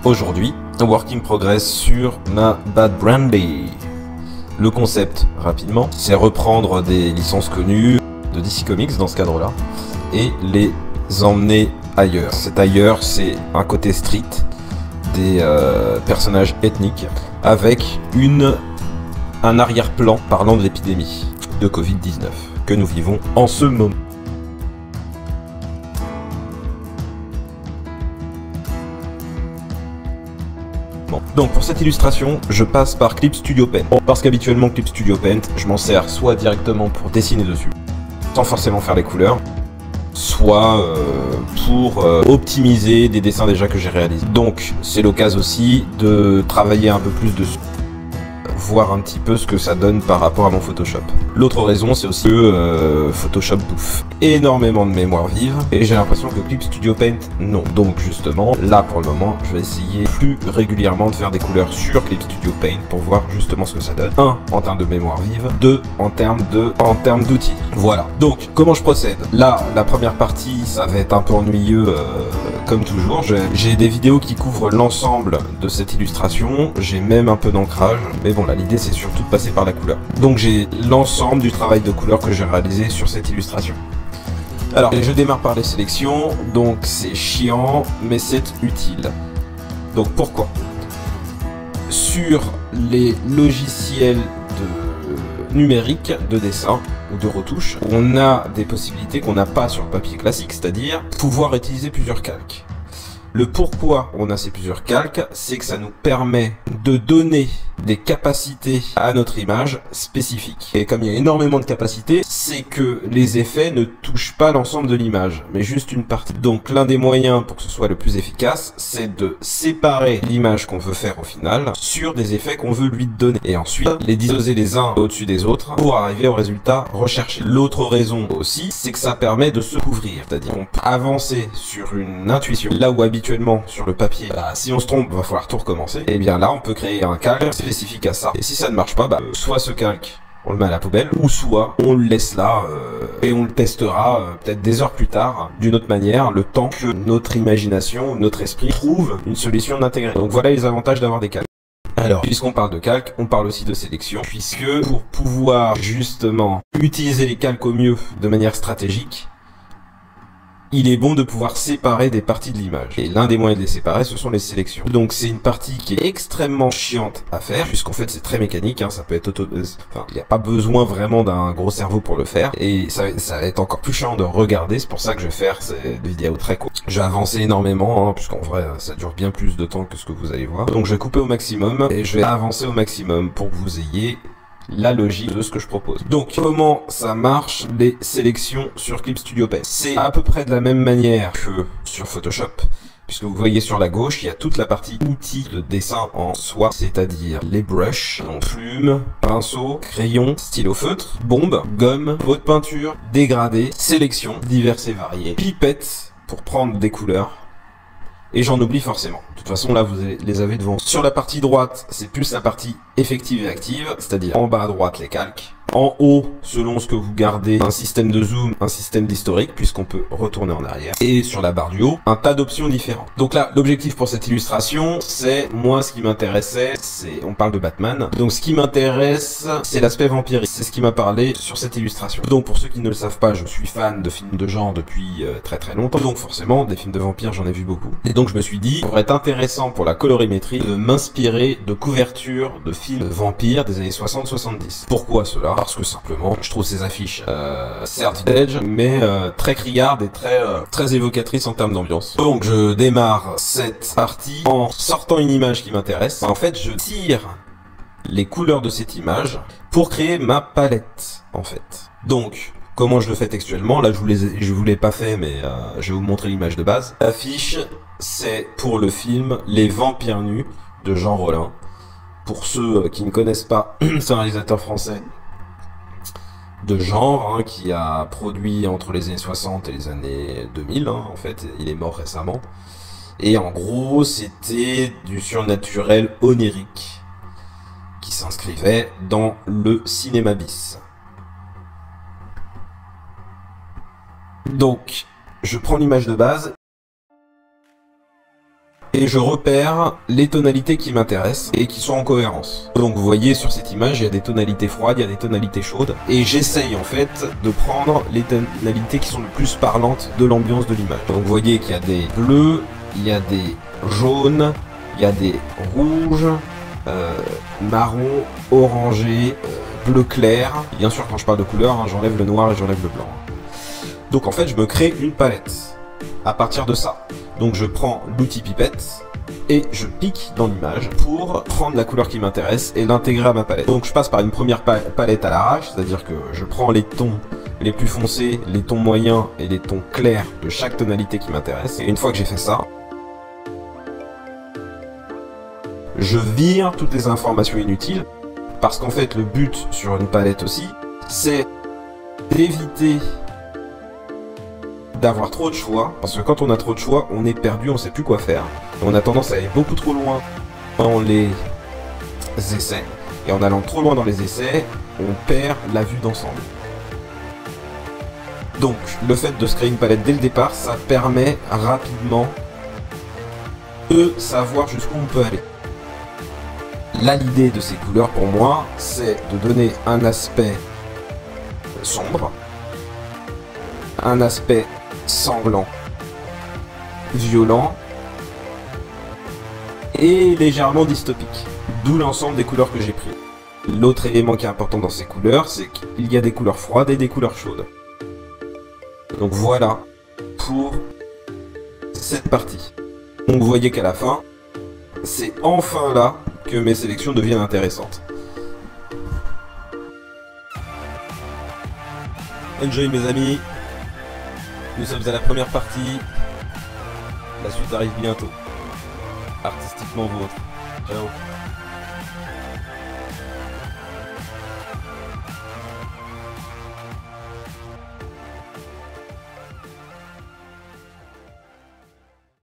aujourd'hui, un work in progress sur ma Bad Brandy. Le concept, rapidement, c'est reprendre des licences connues de DC Comics dans ce cadre-là et les emmener ailleurs. Cet ailleurs, c'est un côté street, des personnages ethniques avec un arrière-plan parlant de l'épidémie de Covid-19 que nous vivons en ce moment. Donc pour cette illustration, je passe par Clip Studio Paint. Parce qu'habituellement Clip Studio Paint, je m'en sers soit directement pour dessiner dessus, sans forcément faire les couleurs, soit pour optimiser des dessins déjà que j'ai réalisés. Donc c'est l'occasion aussi de travailler un peu plus dessus, voir un petit peu ce que ça donne par rapport à mon Photoshop. L'autre raison, c'est aussi que Photoshop bouffe énormément de mémoire vive et j'ai l'impression que Clip Studio Paint non. Donc justement, là pour le moment, je vais essayer plus régulièrement de faire des couleurs sur Clip Studio Paint pour voir justement ce que ça donne. 1 en termes de mémoire vive, 2 en termes d'outils. Voilà. Donc comment je procède? Là, la première partie, ça va être un peu ennuyeux comme toujours. J'ai des vidéos qui couvrent l'ensemble de cette illustration. J'ai même un peu d'ancrage, mais bon là l'idée c'est surtout de passer par la couleur. Donc j'ai l'ensemble du travail de couleur que j'ai réalisé sur cette illustration. Alors je démarre par les sélections, donc c'est chiant mais c'est utile. Donc pourquoi? Sur les logiciels numériques de dessin ou de retouche, on a des possibilités qu'on n'a pas sur le papier classique, c'est-à-dire pouvoir utiliser plusieurs calques. Le pourquoi on a ces plusieurs calques, c'est que ça nous permet de donner des capacités à notre image spécifiques. Et comme il y a énormément de capacités, c'est que les effets ne touchent pas l'ensemble de l'image, mais juste une partie. Donc l'un des moyens pour que ce soit le plus efficace, c'est de séparer l'image qu'on veut faire au final sur des effets qu'on veut lui donner. Et ensuite, les disposer les uns au-dessus des autres pour arriver au résultat recherché. L'autre raison aussi, c'est que ça permet de se couvrir. C'est-à-dire qu'on peut avancer sur une intuition, là où habituellement sur le papier, si on se trompe, va falloir tout recommencer. Et bien là, on peut créer un calque spécifique à ça. Et si ça ne marche pas, soit ce calque, on le met à la poubelle, ou soit on le laisse là et on le testera peut-être des heures plus tard, d'une autre manière, le temps que notre imagination, notre esprit trouve une solution d'intégrer. Donc voilà les avantages d'avoir des calques. Alors, puisqu'on parle de calque, on parle aussi de sélection, puisque pour pouvoir justement utiliser les calques au mieux de manière stratégique, il est bon de pouvoir séparer des parties de l'image. Et l'un des moyens de les séparer, ce sont les sélections. Donc c'est une partie qui est extrêmement chiante à faire, puisqu'en fait c'est très mécanique, ça peut être enfin, il n'y a pas besoin vraiment d'un gros cerveau pour le faire. Et ça va être encore plus chiant de regarder, c'est pour ça que je vais faire ces vidéos très courtes. Je vais avancer énormément, puisqu'en vrai ça dure bien plus de temps que ce que vous allez voir. Donc je vais couper au maximum, et je vais avancer au maximum pour que vous ayez la logique de ce que je propose. Donc, comment ça marche les sélections sur Clip Studio Paint? C'est à peu près de la même manière que sur Photoshop, puisque vous voyez sur la gauche, il y a toute la partie outils de dessin en soi, c'est-à-dire les brushes, plumes, pinceaux, crayons, stylo feutre, bombe, gomme, pot de peinture, dégradé, sélection, diverses et variées, pipettes pour prendre des couleurs, et j'en oublie forcément. De toute façon, là, vous les avez devant. Sur la partie droite, c'est plus la partie effective et active, c'est-à-dire en bas à droite, les calques. En haut, selon ce que vous gardez, un système de zoom, un système d'historique, puisqu'on peut retourner en arrière. Et sur la barre du haut, un tas d'options différentes. Donc là, l'objectif pour cette illustration, c'est, moi, ce qui m'intéressait, c'est, on parle de Batman. Donc ce qui m'intéresse, c'est l'aspect vampirique. C'est ce qui m'a parlé sur cette illustration. Donc pour ceux qui ne le savent pas, je suis fan de films de genre depuis très très longtemps. Donc forcément, des films de vampires, j'en ai vu beaucoup. Et donc je me suis dit, il pourrait être intéressant pour la colorimétrie de m'inspirer de couvertures de films de vampires des années 60-70. Pourquoi cela? Parce que simplement, je trouve ces affiches certes vintage, mais très criardes et très évocatrices en termes d'ambiance. Donc je démarre cette partie en sortant une image qui m'intéresse. En fait, je tire les couleurs de cette image pour créer ma palette, en fait. Donc, comment je le fais textuellement? Là, je vous l'ai pas fait, mais je vais vous montrer l'image de base. L'affiche, c'est pour le film Les Vampires Nus de Jean Rollin. Pour ceux qui ne connaissent pas, c'est un réalisateur français de genre qui a produit entre les années 60 et les années 2000, en fait, il est mort récemment. Et en gros, c'était du surnaturel onirique qui s'inscrivait dans le cinéma bis. Donc, je prends l'image de base et je repère les tonalités qui m'intéressent et qui sont en cohérence. Donc vous voyez sur cette image, il y a des tonalités froides, il y a des tonalités chaudes, et j'essaye en fait de prendre les tonalités qui sont le plus parlantes de l'ambiance de l'image. Donc vous voyez qu'il y a des bleus, il y a des jaunes, il y a des rouges, marron, orangé, bleu clair. Bien sûr, quand je parle de couleur, hein, j'enlève le noir et j'enlève le blanc. Donc en fait, je me crée une palette à partir de ça. Donc je prends l'outil pipette et je pique dans l'image pour prendre la couleur qui m'intéresse et l'intégrer à ma palette. Donc je passe par une première palette à l'arrache, c'est-à-dire que je prends les tons les plus foncés, les tons moyens et les tons clairs de chaque tonalité qui m'intéresse. Et une fois que j'ai fait ça, je vire toutes les informations inutiles, parce qu'en fait le but sur une palette aussi, c'est d'éviter d'avoir trop de choix, parce que quand on a trop de choix, on est perdu, on sait plus quoi faire. Et on a tendance à aller beaucoup trop loin dans les essais. Et en allant trop loin dans les essais, on perd la vue d'ensemble. Donc, le fait de se créer une palette dès le départ, ça permet rapidement de savoir jusqu'où on peut aller. Là, l'idée de ces couleurs, pour moi, c'est de donner un aspect sombre, un aspect sanglant, violent et légèrement dystopique. D'où l'ensemble des couleurs que j'ai pris. L'autre élément qui est important dans ces couleurs, c'est qu'il y a des couleurs froides et des couleurs chaudes. Donc voilà pour cette partie. Donc vous voyez qu'à la fin, c'est enfin là que mes sélections deviennent intéressantes. Enjoy mes amis. Nous sommes à la première partie. La suite arrive bientôt. Artistiquement vôtre. Ciao.